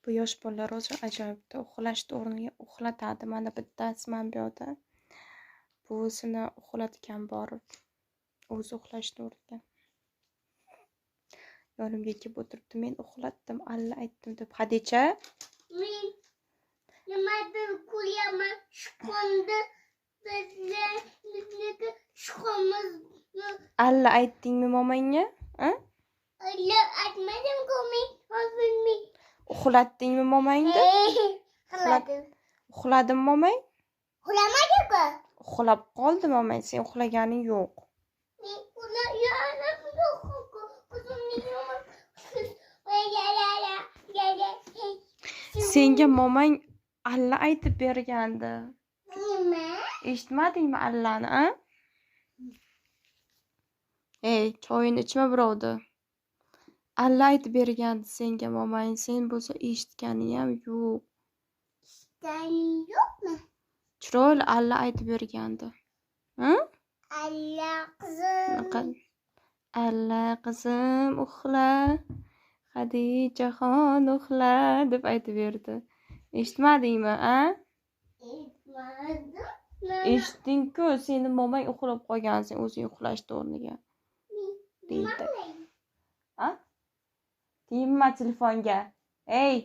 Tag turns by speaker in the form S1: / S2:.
S1: Bu yosh bolalar o'zi ajoyibda uxlashni o'rniga uxlatadi. Mana bittasi mana bu yoqda. Buvisini uxlatgan borib. O'zi uxlashni o'rniga. Yonimga kelib o'tiribdi. Men uxlatdim, alla aytdim deb. Hadicha?
S2: Men nimadir ko'raman. Shqonda bizlarniki shqomizni.
S1: Alla aytdingmi momangga? Ha?
S2: Alla aytmadim-ku men hozir men.
S1: Uxlatdingmi momangni?
S2: Uxladim.
S1: Uxladimi momang?
S2: Uxlamadi-ku.
S1: Uxlab qoldi momang. Sen uxlaganing yo'q.
S2: Men uxlaganim yo'q-ku. O'zimni yo'q.
S1: Senga momang alla aytib bergandi.
S2: Nima?
S1: Eshitmadingmi allani, a? Ey, choyini ichma birovdi. Alla aytib bergandi senga momang. Sen bo'lsa eshitganing ham yo'q.
S2: Eshitganing yo'qmi?
S1: Chiroyli alla aytib bergandi. Ha?
S2: Alla qizim.
S1: Alla qizim uxla. Hadichaxon uxla deb aytib berdi. Eshitmadingmi, a?
S2: Eshitmadim.
S1: Eshitding-ku, seni momang uxlab qolgan, sen o'zing uxlashni o'rniga. Deydi. Ha? Tegma telefonga. Ey!